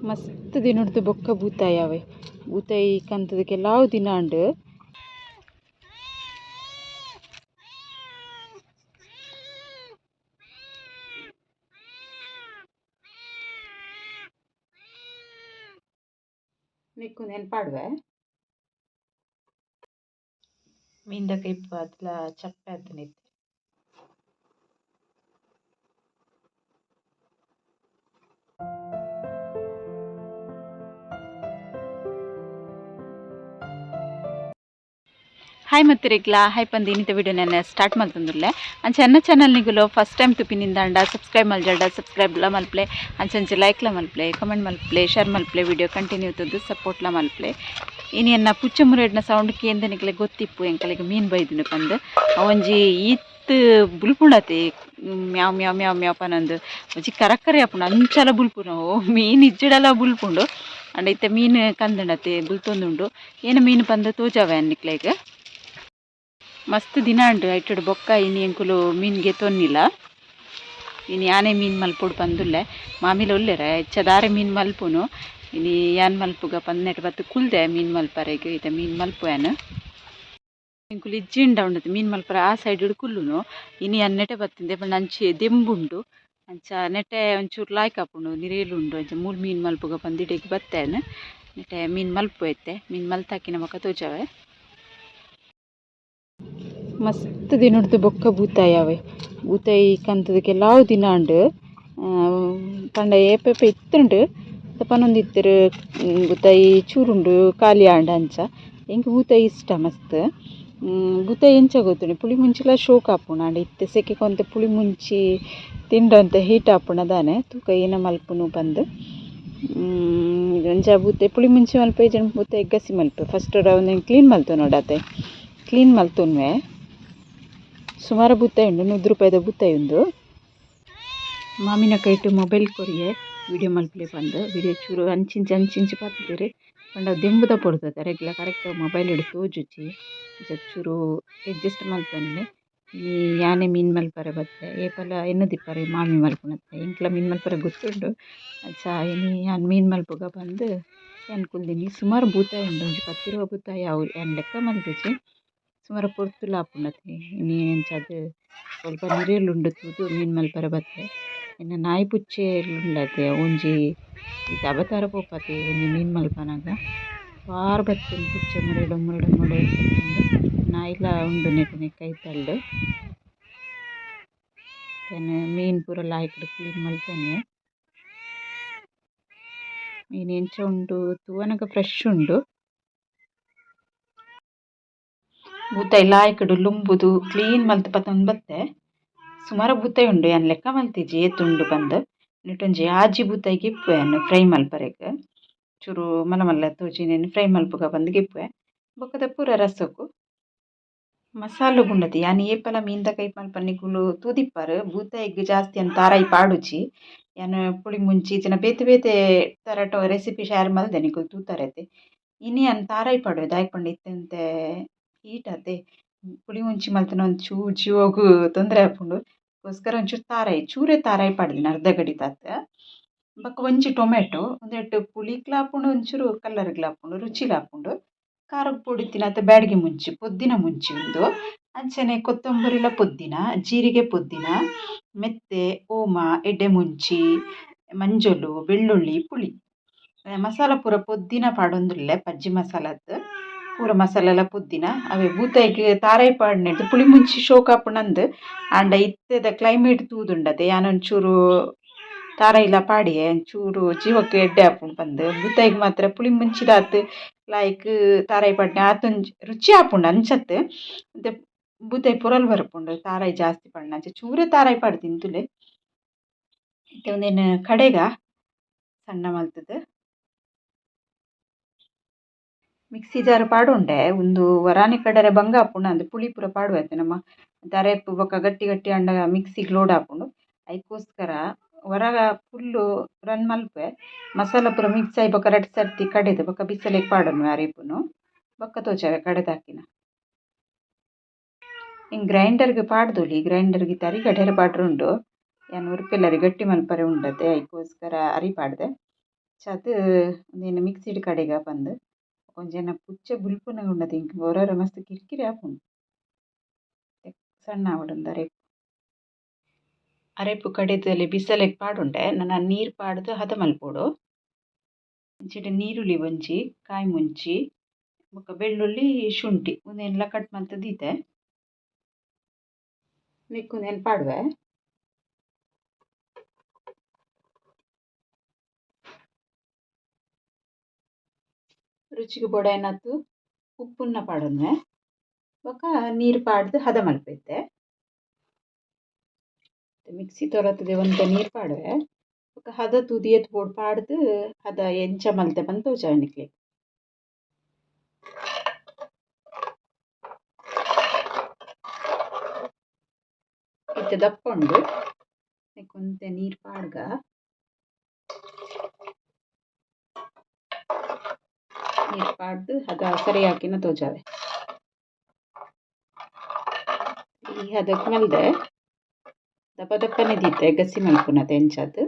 ಮಸ್ತ್ ದಿನಡ್ದು ಬೊಕ್ಕ ಬೂತಾಯಿ ಅವೆ ಬೂತಾಯಿ ಕಂತದ ಕೆಲವು ದಿನ ಉಂಡು. ನಿಕ್ಕು ನೆನ್ಪಾಡ್ವೆ ಮೀಂದ ಕೈಪ್ ಅತ್ಲ ಚಪ್ಪೆ ಆತನಿತ್ತು. ಹಾಯ್ ಮತ್ತಿರಿಗ್ಲಾ ಹಾಯ್ ಪಂದು ಇನ್ನಿತ ವಿಡಿಯೋ ನಾನು ಸ್ಟಾರ್ಟ್ ಮಾಡ್ತಂದಿರಲೆ ಅಂಚೆ ನನ್ನ ಚಾನಲ್ ನಿಗುಲು ಫಸ್ಟ್ ಟೈಮ್ ತುಪಿನಿಂದ ಸಬ್ಸ್ಕ್ರೈಬ್ ಮಲ್ಜಾಡ ಸಬ್ಸ್ಕ್ರೈಬ್ಲ ಮಲ್ಪ್ಲೆ ಅಂಚೆ ಲೈಕ್ಲ ಮಲ್ಪ್ಲೆ ಕಮೆಂಟ್ ಮಲ್ಪ್ಲೆ ಶೇರ್ ಮಲ್ಪ್ಲೆ ವಿಡಿಯೋ ಕಂಟಿನ್ಯೂ ತಂದು ಸಪೋರ್ಟ್ಲ ಮಲ್ಪ್ಲೆ ಇನ್ನು ಎನ್ನ ಪುಚ್ಚ ಮುರೇಡ್ನ ಸೌಂಡ್ ಕೇಂದ ನಿಕ್ಲೆ ಗೊತ್ತಿಪ್ಪು ಎಂಕಲಿಗೆ ಮೀನು ಬೈದಿನ ಪಂದು ಒಂಜಿ ಈತ್ ಬುಲ್ಪುಂಡತಿ ಮ್ಯಾವ್ ಮ್ಯಾವ್ ಮ್ಯಾವ್ ಮ್ಯಾವ್ ಪನಂದು ಒಂಜಿ ಕರಕರೆ ಅಪ್ಪುಂಡು ಅಂಚಲ ಬುಲ್ಪುನ ಮೀನು ಇಜ್ಜಿಡಲ ಬುಲ್ಪುಂಡು ಅಂಡ ಇತ್ತೆ ಮೀನು ಕಂದುಂಡತಿ ಬುಲ್ತೊಂದುಂಡು ಏನು ಮೀನು ಪಂದು ತೋಜಾವೆ ಅನ್ನಿಕ್ಲೆಗ್ ಮಸ್ತ್ ದಿನ ಉಂಡು ಐಟುಡು ಬೊಕ್ಕ ಇನ್ನು ಎಂಕುಲು ಮೀನ್ಗೆ ತೊನ್ನಿಲ್ಲ. ಇನ್ನು ಯಾನೇ ಮೀನು ಮಲ್ಪೊಡು ಪಂದುಲ್ಲೆ ಮಾಮಿಲ ಒಲ್ಲೆರ ಹೆಚ್ಚದಾರೆ ಮೀನು ಮಲ್ಪುನು ಇನ್ನು ಯಾನ್ ಮಲ್ಪುಗ ಪಂದೆಟ್ ಬತ್ತು ಕುಲ್ದೆ ಮೀನು ಮಲ್ಪರೆಗೆ ಇತ ಮೀನು ಮಲ್ಪುಯಾನು ಎಂಕುಲು ಇಜ್ಜಿಂಡ ಉಂಡದು ಮೀನು ಮಲ್ಪರ ಆ ಸೈಡ್ ಕುಲ್ಲುನು ಇನ್ನು ಯಾನ್ ನೆಟೆ ಬತ್ತಿಂದೆ ಪಂಡ ಅಂಚೆ ದೆಂಬುಂಡು ಅಂಚ ನೆಟೆ ಒಂಚೂರು ಲಾಯ್ಕ್ ಆಪುಂಡು ನಿರೇಲುಂಡು ಅಂಚ ಮೂಲು ಮೀನು ಮಲ್ಪುಗ ಪಂದಿಡೆಗ್ ಬತ್ತೇನು ನೆಟೆ ಮೀನು ಮಲ್ಪು ಐತೆ ಮೀನು ಮಲ್ತಾಕಿನ ಮಕ್ಕ ತೋಜಾವೆ. ಮಸ್ತ್ ದಿನಡ್ದು ಬೊಕ್ಕ ಬೂತಾಯಿ ಅವೆ ಬೂತಾಯಿ ಕಂತದ ಕೆಲವು ದಿನ ಉಂಡು ಪಂಡ ಏಪೆpe ಇತ್ತುಂಡು ಪನೊಂದು ಇತ್ತೆರ್ ಬೂತಾಯಿ ಚೂರುಂಡು ಖಾಲಿ ಆಂಡ ಅಂಚ ಎಂಕ್ ಬೂತಾಯಿ ಇಷ್ಟ ಮಸ್ತ್. ಬೂತಾಯಿ ಎಂಚ ಗೊತ್ತುಂಡು ಪುಳಿ ಮುಂಚಿಲ ಶೋಕ್ ಆಪುಂಡು ಆಂಡ ಇತ್ತೆ ಸೆಕೆ ಕೊಂತೆ ಪುಳಿ ಮುಂಚಿ ತಿಂಡಂತೆ ಹೀಟ್ ಆಪುಂಡು ಅದಾನೆ ತೂಕ ಏನ ಮಲ್ಪುನು ಪಂದು ಅಂಚ ಬೂತಾಯಿ ಪುಳಿ ಮುಂಚಿ ಮಲ್ಪ ಜನ ಬೂತಾಯಿ ಗಸಿ ಮಲ್ಪ ಫಸ್ಟ್ ಒಂದು ಕ್ಲೀನ್ ಮಲ್ತು ನೋಡತ್ತೆ ಕ್ಲೀನ್ ಮಲ್ತುನ್ವೆ ಸುಮಾರು ಬೂತಾಯಿ ಉಂಡು 100 ರೂಪಾಯಿದ ಬೂತಾಯಿ ಉಂಡು. ಮಾಮಿನಕ ಇಟ್ಟು ಮೊಬೈಲ್ ಕೊರಿಯೆ ವಿಡಿಯೋ ಮಲ್ಪಲೆ ಬಂದು ವಿಡಿಯೋ ಚೂರು ಅಂಚಿಂಚಿ ಪಾತಿದ್ದೀರಿ ಪಂಡ ದೆಂಬುದ ಪೊಡ್ತದೆ ರೆಗ್ಲ ಕರೆಕ್ಟ್ ಮೊಬೈಲ್ ಹಿಡಿದು ತೋಜುಚ್ಚಿ ಚೂರು ಅಡ್ಜಸ್ಟ್ ಮಲ್ಪನ್ನೆ ಯಾನೆ ಮೀನು ಮಲ್ಪರೆ ಬತ್ತೆ ಏಪಲ ಎನ್ನು ದಿಪ್ಪರೆ ಮಾಮಿ ಮಲ್ಪುನತ್ತೆ ಎಂಕ್ಲ ಮೀನು ಮಲ್ಪರೆ ಗೊತ್ತುಂಡು ಅಚ್ಚ ಇನ್ನು ಯಾನ್ ಮೀನು ಮಲ್ಪುಗ ಬಂದು ಯಾನ್ ಕುಲ್ದಿನಿ ಸುಮಾರು ಬೂತಾಯಿ ಉಂಡು ಒಂಜಿ 10 ರೂಪಾಯಿ ಬೂತಾಯಿ ಅವು ಯಾನ್ ಲೆಕ್ಕ ಮಲ್ತಿಜಿ ಸುಮಾರು ಪೊರ್ತುಲ ಆಪುಂಡತೆ ಇನ್ನು ಎಂಚದು ಸ್ವಲ್ಪ ನಿರೇಲುಂಡು ತೂದು ಮೀನು ಮಲ್ಪರೆ ಬತ್ತೆ ಇನ್ನು ನಾಯಿ ಪುಚ್ಚೆ ಉಂಡತೆ ಒಂಜಿ ಇದು ಅವತಾರ ಪೋಪತಿ ಒಂಜಿ ಮೀನು ಮಲ್ಪನಾಗ ಬಾರ್ ಬತ್ತೆ ಪುಚ್ಚೆ ಮುರಡು ನಾಯಿಲ ಉಂಡು ನೆಟನೆ ಕೈತಲ್ಡು ಮೀನು ಪೂರ ಲಾಯ್ಕುಡು ಕ್ಲೀನ್ ಮಲ್ಪನೆ ಮೀನು ಎಂಚ ಉಂಡು ತೂವನಗ ಫ್ರೆಶ್ ಉಂಡು ಬೂತಾಯಿ ಲಾಯ್ಕುಡು ಲುಂಬುದು ಕ್ಲೀನ್ ಮಲ್ತ್ ಪತೊಂದು ಬತ್ತೆ ಸುಮಾರು ಬೂತಾಯಿ ಉಂಡು ಯಾನ್ ಲೆಕ್ಕ ಮಲ್ತಿಜಿ ಏತುಂಡು ಬಂದು ನಿಟೊಂಜಿ ಆಜಿ ಬೂತಾಯಿಗೆ ಇಪ್ಪುವೆನು ಫ್ರೈ ಮಲ್ಪರೆಗ್ ಚೂರು ಮಲ್ಲ ತೋಜಿನೇನು ಫ್ರೈ ಮಲ್ಪುಗ ಬಂದು ಗಿಪ್ಪುವೆ ಬೊಕ್ಕದ ಪೂರ ರಸಕ್ಕು ಮಸಾಲು ಗುಂಡತಿ ಯಾನ್ ಏಪಲ ಮೀನ್ದ ಕೈ ಮಲ್ಪನಿಗುಲು ತೂದಿಪ್ಪರು ಬೂತಾಯಿಗ್ ಜಾಸ್ತಿ ಅಂತ ತಾರಾಯಿ ಪಾಡುಜಿ ಯಾನ್ ಪುಳಿ ಮುಂಚಿ ಇತ್ತಿನ ಬೇತೆ ತರಟೋ ರೆಸಿಪಿ ಶೇರ್ ಮಲ್ದೆ ನಿಕುಲು ತೂತಾರೆತೆ ಇನ್ನು ಯಾನ್ ತಾರಾಯಿ ಪಾಡುವೆ ದಾಯೆ ಪಂಡ ಇತ್ತೆಂತೆ ಹೀಟ್ ಆತೆ ಪುಳಿ ಮುಂಚಿ ಮಲ್ತನ ಒಂಚೂರು ಜೀವೋಗು ತೊಂದರೆ ಆಪುಂಡು ಗೋಸ್ಕರ ಒಂಚೂರು ತಾರಾಯಿ ಚೂರೇ ತಾರಾಯಿ ಪಾಡ್ದಿನ ಅರ್ಧ ಗಡಿತಾತ ಬೊಕ ಒಂಜಿ ಟೊಮೆಟೊ ಒಂದೆಟ್ ಪುಳಿಗ್ಲ ಆಪುಂಡು ಒಂಚೂರು ಕಲ್ಲರ್ಗ್ಲ ಆಪುಂಡು ರುಚಿಲ ಆಪುಂಡು ಖಾರಗ್ ಪೊಡಿ ತಿನ್ನತ್ತ ಬ್ಯಾಡಿಗೆ ಮುಂಚಿ ಪೊದ್ದಿನ ಮುಂಚಿ ಉಂದು ಅಂಚನೆ ಕೊತ್ತಂಬರಿಲ ಪೊದ್ದಿನ ಜೀರಿಗೆ ಪೊದ್ದಿನ ಮೆತ್ತೆ ಓಮ ಎಡ್ಡೆ ಮುಂಚಿ ಮಂಜೊಲು ಬೆಳ್ಳುಳ್ಳಿ ಪುಳಿ ಮಸಾಲ ಪೂರ ಪೊದ್ದಿನ ಪಾಡೊಂದುಲ್ಲೆ ಪಜ್ಜಿ ಮಸಾಲದ್ ಪೂರ ಮಸಾಲೆಲ ಪೊದ್ದಿನ ಅವೆ ಬೂತಾಯಿಗ್ ತಾರಾಯಿ ಪಾಡ್ನೆಟ್ ಪುಳಿ ಮುಂಚಿ ಶೋಕ್ ಆಪುಂಡಂದ್ ಆಂಡ ಇತ್ತೆದ ಕ್ಲೈಮೇಟ್ ತೂದುಂಡತೆ ಯಾನ್ ಒಂಚೂರು ತಾರಾಯಿಲ ಪಾಡಿಯೆ ಒಂಚೂರು ಜೀವಕ್ಕೆ ಎಡ್ಡೆ ಆಪುಂಡು ಪಂದ್ ಬೂತಾಯಿಗ್ ಮಾತ್ರ ಪುಳಿ ಮುಂಚಿದಾತ್ ಲೈಕ್ ತಾರಾಯಿ ಪಾಡ್ನೆ ಆತೊಂಜಿ ರುಚಿ ಆಪುಂಡು ಅಂಚತ್ ಮತ್ತೆ ಬೂತಾಯಿ ಪೊರಲ್ ಬರ್ಪುಂಡು ತಾರಾಯಿ ಜಾಸ್ತಿ ಪಾಡ್ನ ಅಂಚ ಚೂರೇ ತಾರಾಯಿ ಪಾಡ್ ತಿಂತುಲೆ ಇತ್ತೆ ಒಂದೇನು ಕಡೆಗ ಸಣ್ಣ ಮಲ್ತುದು ಮಿಕ್ಸಿ ಜಾರ್ ಪಾಡುಂಡೆ ಒಂದು ವರಾನಿ ಕಡೆರೆ ಬಂಗ ಆಪುಂಡು ಅಂದ್ ಪುಳಿ ಪೂರ ಪಾಡುವೆತೆ ನಮ್ಮ ದಾರೆಪ್ಪು ಬೊಕ ಗಟ್ಟಿ ಅಂಡ ಮಿಕ್ಸಿಗ್ ಲೋಡ್ ಆಪುಂಡು ಐಕೋಸ್ಕರ ಹೊರಗ ಫುಲ್ಲು ರನ್ ಮಲ್ಪೆ ಮಸಾಲ ಪೂರ ಮಿಕ್ಸ್ ಆಗಿ ಬೊಕ ರಡ್ಡ್ ಸರ್ತಿ ಕಡೆದು ಬೊಕ ಬಿಸಲೆಗ್ ಪಾಡೊನು ಅರೆಪುನು ಬೊಕ ತೋಜಾವೆ ಕಡೆದಾಕಿನ ಹಿಂಗೆ ಗ್ರೈಂಡರ್ಗೆ ಪಾಡ್ದೊಲಿ ಗ್ರೈಂಡರ್ಗೆ ತರಿ ಗಡ್ಡೆರ ಪಾಡ್ರುಂಡು ಯಾನ್ ಉರ್ಪೆಲ್ಲರಿ ಗಟ್ಟಿ ಮಲ್ಪರೆ ಉಂಡತೆ ಐಕೋಸ್ಕರ ಅರಿ ಪಾಡ್ದೆ ಅದು ಒಂದೇನು ಮಿಕ್ಸಿಡ್ ಕಡೆಗ ಬಂದು ಒಂಜನ ಪುಚ್ಚ ಬುಲ್ಪುನಗ ಉಂಡತೆ ಇಂಕ್ ಒರೊರೆ ಮಸ್ತ್ ಕಿರಿಕಿರಿ ಆಪುಂಡು ಸಣ್ಣ ಆವಡುಂದು ಅರೆಪು ಕಡೆದಲ್ಲಿ ಬಿಸಲೆಗ್ ಪಾಡುಂಡೆ ನನ್ನ ನೀರು ಪಾಡ್ದು ಹದ ಮಲ್ಪೋಡು ಇಂಚಿಟ ನೀರುಳ್ಳಿ ಒಂಜಿ ಕಾಯಿ ಮುಂಚಿ ಬೊಕ ಬೆಳ್ಳುಳ್ಳಿ ಶುಂಠಿ ಉಂದೆನ್ಲ ಕಟ್ ಮಲ್ತ್ ದೀತೆ ನಿಕ್ಕುಂದೇನು ಪಾಡುವೆ ರುಚಿಗೆ ಬೊಡಾಯಿನತ್ತು ಉಪ್ಪುನ್ನ ಪಾಡೊನ್ವೆ ಬೊಕ ನೀರು ಪಾಡ್ದು ಹದ ಮಲ್ಪೆತ್ತೆ ಮಿಕ್ಸಿ ತೊರತ್ತದೆ ಒಂತ ನೀರು ಪಾಡುವೆ ಬೊಕ ಹದ ತುದಿಯತ್ ಬೋಡು ಪಾಡ್ದು ಹದ ಎಂಚ ಮಲ್ತೆ ಬಂದು ತೋಜಾವೆ ನಿಕ್ಲೆ ಇತ್ತೆ ದಪ್ಪುಂಡು ನಿಕ್ಕೊಂತೆ ನೀರು ಪಾಡ್ಗ ನೀರು ಪಾಡ್ದು ಹದ ಸರಿ ಹಾಕಿನ ತೋಜಾವೆ ಈ ಹದಕ್ಕೆ ಮಲ್ದೆ ದಪ್ಪ ದಪ್ಪನೆ ದೀತೆ ಗಸಿ ಮಲ್ಪುನತೆ ಎಂಚದು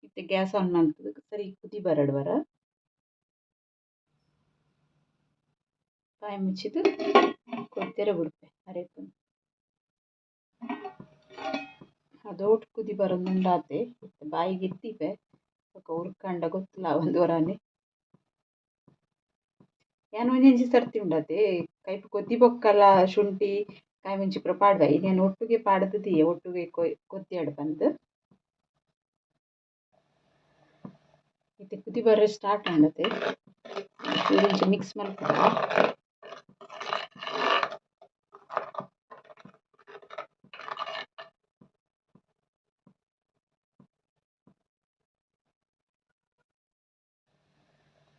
ಇತ್ತೆ ಗ್ಯಾಸ್ ಆನ್ ಮಲ್ತದು ಸರಿ ಕುದಿ ಬರಡ್ವರ ಕಾಯಿ ಮುಚ್ಚಿದು ಕೊಡ್ತೆರೆ ಬಿಡ್ಪೆ ಅರೆಪುನ ಅದೋಟು ಕುದಿ ಬರೋದುಂಡಾತೆ ಬಾಯಿಗೆ ಎತ್ತಿಪೆ ಬೊಕ ಉರ್ಕಂಡ ಗೊತ್ತುಲ ಒಂದು ವರಾನೆ ಯಾನ್ ಒಂಜಿ ಸರ್ತಿ ಉಂಡತೆ ಕೈಪ್ ಕೊದ್ದಿ ಬೊಕ್ಕಲ ಶುಂಠಿ ಕಾಯಿ ಮುಂಚಿ ಪೂರ ಪಾಡ್ವೆ ಇದೇನು ಒಟ್ಟುಗೆ ಪಾಡ್ದು ದಿಯೆ ಒಟ್ಟುಗೆ ಕೊದ್ದಿಯಾಡು ಬಂದು ಇತ್ತೆ ಕುದಿ ಬರ್ರೆ ಸ್ಟಾರ್ಟ್ ಆಂಡತೆ ಚೂರಿಂಚ ಮಿಕ್ಸ್ ಮಲ್ಪುವ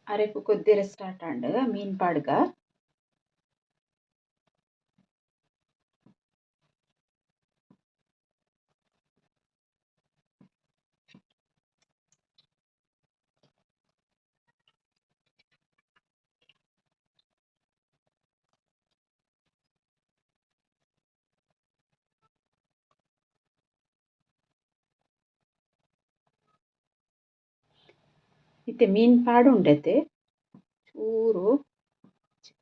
ಅರೆಪು ಕೊದ್ದೆರೆ ಸ್ಟಾರ್ಟ್ ಆಂಡ್ ಮೀನ್ ಪಾಡ್ಗ ಇತ್ತೆ ಮೀನ್ ಪಾಡುಂಡೆತೆ ಚೂರು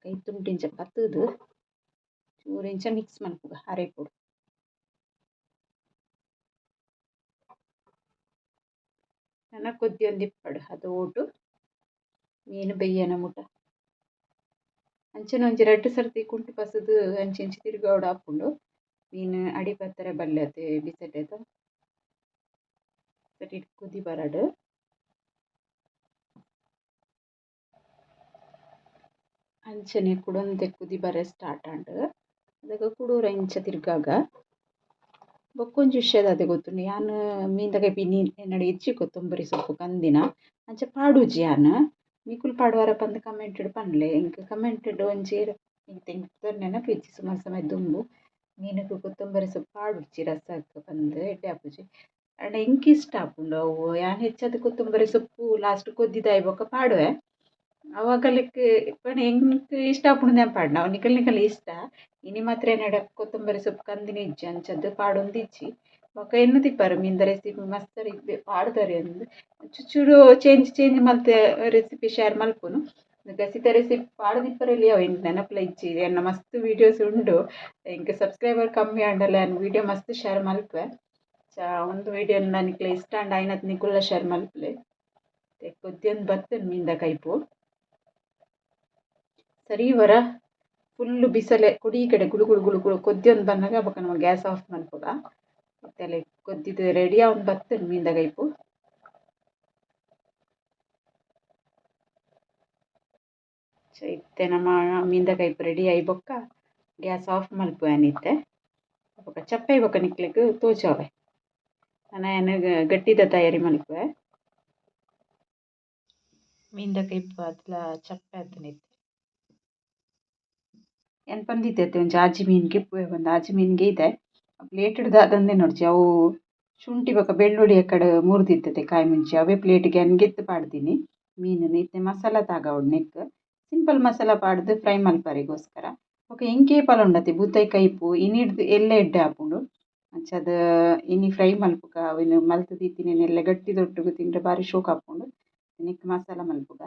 ಕೈ ತುಂಟಿಂಚ ಪತ್ತದು ಚೂರಿಂಚ ಮಿಕ್ಸ್ ಮಲ್ಪುಗ ಅರೆಪುಡು ನನ್ನ ಕೊದ್ದಿ ಒಂದಿಪ್ಪಡು ಅದೋಟು ಮೀನು ಬೆಯ್ಯನ ಮುಟ ಅಂಚನೆ ಒಂಜಿ 2 ಸರ್ತಿ ಕುಂಟು ಪಸದು ಅಂಚಿ ಇಂಚಿ ತಿರುಗಾವಡು ಆಪುಂಡು ಮೀನು ಅಡಿ ಪತ್ತರೆ ಬಲ್ಲೆತೆ ಬಿಸೆಟೆತ ಸರಿ ಕುದಿ ಬರಡು ಅಂಚನೆ ಕುಡೊಂದೆ ಕುದಿ ಬರೆ ಸ್ಟಾರ್ಟ್ ಆಂಡ್ ಅದಕ್ಕೆ ಕುಡೂರ ಇಂಚ ತಿರ್ಗಾಗ ಬೊಕ್ಕೊಂಜಿ ವಿಷಯದ ಅದೇ ಗೊತ್ತುಂಡು ಯಾನ್ ಮೀನ್ದ ಕೈಪಿ ಎನ್ನಡೆ ಹೆಚ್ಚಿ ಕೊತ್ತಂಬರಿ ಸೊಪ್ಪು ಕಂದಿನ ಅಂಚ ಪಾಡುಜಿ ಯಾನ್ ಮೀಕುಲು ಪಾಡುವಾರ ಪಂದ್ ಕಮೆಂಟೆಡ್ ಪನ್ಲೆ ಇಂಕ್ ಕಮೆಂಟೆಡ್ ಒಂಜಿ ಇಂಕ್ ನೆನಪಿಜ್ಜಿ ಸುಮಾರು ಸಮಯ ದುಂಬು ಮೀನುಗು ಕೊತ್ತಂಬರಿ ಸೊಪ್ಪು ಪಾಡುಜಿ ರಸಕ್ಕೆ ಪಂದ್ ಎಡ್ಡೆ ಆಪುಜಿ ಅಂಡ ಇಂಕ್ ಇಷ್ಟ ಆಪುಂಡು ಅವು ಯಾನ್ ಹೆಚ್ಚಾದ ಕೊತ್ತಂಬರಿ ಸೊಪ್ಪು ಲಾಸ್ಟ್ ಕೊದ್ದಿದಾಯಿ ಬೊಕ ಪಾಡುವೆ ಅವಾಗಲಿಕ್ಕೆ ಪಣ ಎಂಕ್ ಇಷ್ಟ ಆಪುಂಡು ನೆನ ಪಾಡ್ನ ಅವು ನಿಕಲ್ ನಿಕಲ್ ಇಷ್ಟ ಇನಿ ಮಾತ್ರ ಎನ್ನಡ ಕೊತ್ತಂಬರಿ ಸೊಪ್ಪು ಕಂದಿನ ಇಜ್ಜಿ ಅಂಚದ್ದು ಪಾಡೊಂದು ಇಜ್ಜಿ ಬೊಕ ಎನ್ನು ತಿಪ್ಪರು ಮೀನ್ದ ರೆಸಿಪಿ ಮಸ್ತ್ ಪಾಡ್ದಾರೆ ಅಂದು ಚೂರು ಚೇಂಜ್ ಮಲ್ತೆ ರೆಸಿಪಿ ಶೇರ್ ಮಲ್ಪುನು ಗಸಿತ ರೆಸಿಪಿ ಪಾಡ್ದಿಪ್ಪರಲ್ಲಿ ಅವು ಇಂಕ್ ನೆನಪುಲ ಇಜ್ಜಿ ಎನ್ನ ಮಸ್ತ್ ವೀಡಿಯೋಸ್ ಉಂಡು ಇಂಕ್ ಸಬ್ಸ್ಕ್ರೈಬರ್ ಕಮ್ಮಿ ಆಂಡಲ ಆನ್ ವೀಡಿಯೋ ಮಸ್ತ್ ಶೇರ್ ಮಲ್ಪೆ ಒಂದು ವೀಡಿಯೋ ನಿಕ್ಲೆ ಇಷ್ಟ ಆಂಡ ಐನತ್ ನಿಕುಲ್ಲ ಶೇರ್ ಮಲ್ಪಲೆ ಕೊದ್ದಿಯೊಂದು ಬರ್ತೇನೆ ಮೀನ್ದ ಕೈಪು ಸರಿ ವರ ಫುಲ್ಲು ಬಿಸಲೆ ಕೊಡಿ ಕಡೆ ಗುಳು ಗುಳು ಗುಳು ಗುಳು ಕೊದ್ದಿಯೊಂದು ಬಂದಾಗ ಬೊಕ ನಮ್ಮ ಗ್ಯಾಸ್ ಆಫ್ ಮಲ್ಪುಗ ಮತ್ತೆ ಕೊದ್ದಿದ್ದು ರೆಡಿ ಒಂದು ಬರ್ತೇನೆ ಮೀನ್ದ ಕೈಪು ಇತ್ತೆ ನಮ್ಮ ಮೀನ್ದ ಕೈಪು ರೆಡಿ ಆಯಿ ಬೊಕ್ಕ ಗ್ಯಾಸ್ ಆಫ್ ಮಲ್ಪುವೆನಿತ್ತೆ ಬೊಕ ಚಪ್ಪೈ ಬೊಕ ನಿಕ್ಲೆಗ್ ತೋಜಾವೆ ನಾನು ಗಟ್ಟಿದ ತಯಾರಿ ಮಲ್ಪುವೆ ಮೀನ್ದ ಕೈಪು ಅದ್ಲ ಚಪ್ಪೆ ಆತನಿತ್ತೆ ಏನು ಪಂದಿತ್ತೆ ಒಂಜಿ ಆಜಿ ಮೀನ್ಗೆ ಒಂದು ಆಜಿ ಮೀನ್ಗೆ ಇದೆ ಪ್ಲೇಟ್ ದಾದಂದೆ ನೋಡ್ಜಿ ಅವು ಶುಂಠಿ ಬೊಕ ಬೆಳ್ಳುಳ್ಳಿ ಎಕ್ಕಡ ಮುರಿದಿತ್ತತೆ ಕಾಯಿ ಮುಂಚಿ ಅವೇ ಪ್ಲೇಟ್ಗೆ ಅನ್ಗೆತ್ತು ಪಾಡ್ತೀನಿ ಮೀನು ಇತ್ತೆ ಮಸಾಲ ತಾಗವಡು ನೆಕ್ ಸಿಂಪಲ್ ಮಸಾಲ ಪಾಡ್ದು ಫ್ರೈ ಮಲ್ಪರಿಗೋಸ್ಕರ ಬೊಕ ಎಂಕೆ ಪಲ ಉಂಡತೆ ಬೂತೈ ಕೈಪು ಇನಿಡ್ದು ಎಲ್ಲ ಎಡ್ಡೆ ಆಪುಂಡು ಅಂಚಾದ ಇನಿ ಫ್ರೈ ಮಲ್ಪುಗ ಅವೆನ್ ಮಲ್ತ್ ದೀತಿನೆನೆಲ್ಲ ಗಟ್ಟಿದೊಟ್ಟುಗು ತಿಂಡ್ರೆ ಬಾರಿ ಶೋಕು ಆಪುಂಡು. ನೆಕ್ಕ್ ಮಸಾಲ ಮಲ್ಪುಗ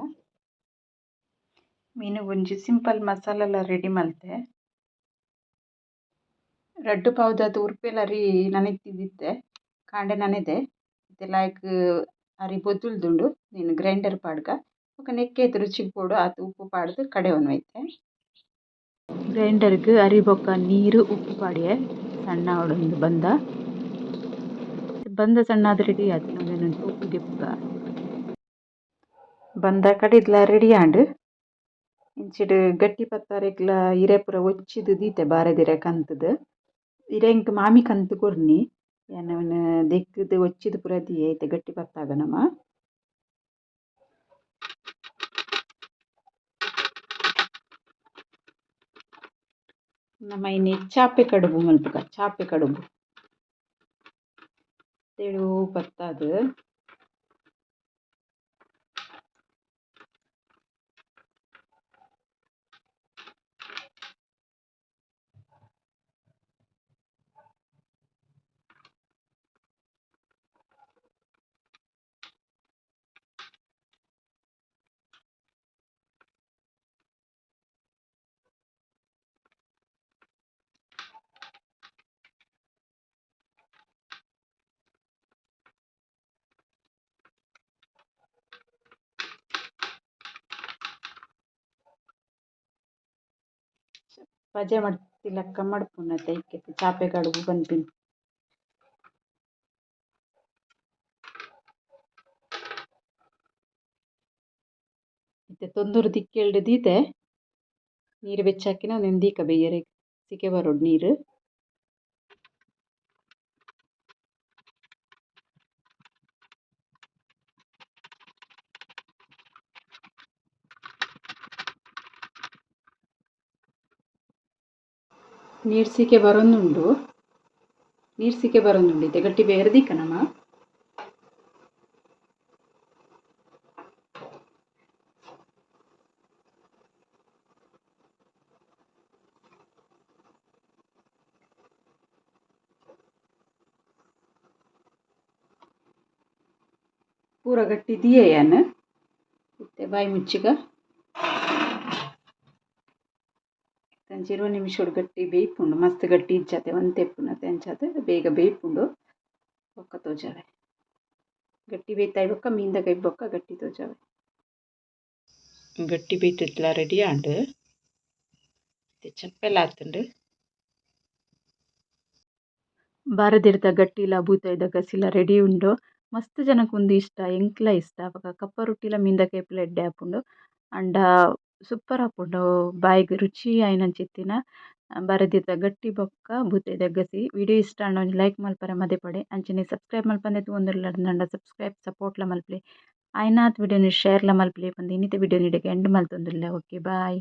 ಮೀನುಗ್ ಒಂಜಿ ಸಿಂಪಲ್ ಮಸಾಲಾಲ ರೆಡಿ ಮಲ್ತೆ. ರಡ್ಡ್ ಪಾವುದಾದ್ ಉರ್ಪೆಲ ಅರಿ ನನೆತಿದ್ದಿತ್ತೆ ಕಾಂಡೆ ನನೆದೆ ಇತ್ತೆ ಲಾಯ್ಕ್ ಅರಿ ಬೊದ್ದುಲ್ದುಂಡು ನೀನು ಗ್ರೈಂಡರ್ ಪಾಡ್ಗ ಬೊಕ ನೆಕ್ಕೆತ್ ರುಚಿಗ್ ಬೋಡು ಆತ್ ಉಪ್ಪು ಪಾಡ್ದ್ ಕಡೆ ಒನ್ವೈತೆ. ಗ್ರೈಂಡರ್ಗ್ ಅರಿ ಬೊಕ ನೀರು ಉಪ್ಪು ಪಾಡ್ಯೆ ಸಣ್ಣ ಆವೊಂದು ಬಂದ ಸಣ್ಣ ಆದ್ ರೆಡಿ ಆತ್ ನವ್ಲೆನ ಒಂಚೂರು ಉಪ್ಪು ದೆಪ್ಪುಗ ಬಂದ ಕಡಿದ್ಲ ರೆಡಿ ಆಂಡ್ ಇಂಚಿಡ್ ಗಟ್ಟಿ ಪತ್ತಾರೆಗ್ಲ ಇರೆ ಪೂರ ಒಚ್ಚಿದ್ ದೀತೆ ಬಾರೆದಿರೆ ಕಂತುದು ಇರೆ ಎಂಕ್ ಮಾಮಿ ಕಂತು ಕೊರ್ನಿ ಯಾನವನ್ ದೆಕ್ಕುದು ಒಚ್ಚಿದ್ ಪೂರ ದಿಯೆ ಐತೆ ಗಟ್ಟಿ ಪತ್ತಾಗ ನಮ ನಮ ಚಾಪೆ ಕಡುಬು ಮಲ್ಪುಗ ಚಾಪೆ ಕಡುಬು ತೆಳು ಪತ್ತಾದ್ ಪಜೆ ಮಡ್ತಿಲಕ್ಕ ಮಡ್ಪುನತ ಇಕ್ಕೆತ್ ಚಾಪೆ ಕಡುಬು ಪನ್ಪಿನ್. ಇತ್ತೆ ತೊಂದೂರು ತಿಕ್ಕೆಲ್ಡ್ ದೀತೆ ನೀರು ಬೆಚ್ಚಾಕಿನ ಒಂದೆನ್ ದೀಕ ಬೇಯರೆ ಸಿಕೆ ಬರೋಡ್ ನೀರು ನೀರು ಸಿಕೆ ಬರೊಂದುಂಡು ಇತ್ತೆ ಗಟ್ಟಿ ಬೇಯರೆ ದೀಕ ನಮ ಪೂರ ಗಟ್ಟಿ ದಿಯೆ ಯಾನ್ ಇತ್ತೆ ಬಾಯಿ ಮುಚ್ಚಿಗ ಅಂಚ 20 ನಿಮಿಷಡ್ ಗಟ್ಟಿ ಬೇಯ್ಪುಂಡು ಮಸ್ತ್ ಗಟ್ಟಿ ಇಜ್ಜಾತೆ ಒಂತೆಪ್ಪುನತೆ ಅಂಚಾದ್ ಬೇಗ ಬೇಯ್ಪುಂಡು ಬೊಕ್ಕ ತೋಜಾವೆ ಗಟ್ಟಿ ಬೇಯ್ತಾಯ್ ಬೊಕ್ಕ ಮೀನ್ದ ಬೊಕ್ಕ ಗಟ್ಟಿ ತೋಜಾವೆ. ಗಟ್ಟಿ ಬೇಯ್ತುತ್ಲ ರೆಡಿ ಆಂಡ್ ಚಪ್ಪೆಲ ಆತುಂಡು ಬಾರದಿರ್ದ ಗಟ್ಟಿಲ ಬೂತೈದ ಗಸಿಲ ರೆಡಿ ಉಂಡು. ಮಸ್ತ್ ಜನಕ್ ಉಂದು ಇಷ್ಟ ಎಂಕ್ಲ ಇಷ್ಟ ಬೊಕ ಕಪ್ಪ ರೊಟ್ಟಿಲ ಮೀನ್ದ ಕೇಪುಲ ಎಡ್ಡೆ ಆಪುಂಡು ಅಂಡ ಸೂಪರ್ ಆಪುಂಡು ಬಾಯಿಗ್ ರುಚಿ ಆಯಿನಂಚಿತ್ತಿನ ಬಾರದಿರ್ದ ಗಟ್ಟಿ ಬೊಕ್ಕ ಬೂತೈದ ಗಸಿ. ವಿಡಿಯೋ ಇಷ್ಟ ಆಂಡ ಒಂಜಿ ಲೈಕ್ ಮಲ್ಪರೆ ಮದೆ ಪಡೆ ಅಂಚನೆ ಸಬ್ಸ್ಕ್ರೈಬ್ ಮಲ್ಪಂದೆ ತೂವೊಂದುರ್ಲರ್ ನಂಡ ಸಬ್ಸ್ಕ್ರೈಬ್ ಸಪೋರ್ಟ್ಲ ಮಲ್ಪಲೆ ಆಯ್ನಾತ್ ವಿಡಿಯೋನಿ ಶೇರ್ಲ ಮಲ್ಪಲೆ ಪಂದ್ ಇನ್ನಿತ ವಿಡಿಯೋ ನಿಡೆಗ್ ಎಂಡ್ ಮಲ್ತೊಂದುಲ್ಲೆ. ಓಕೆ ಬಾಯ್.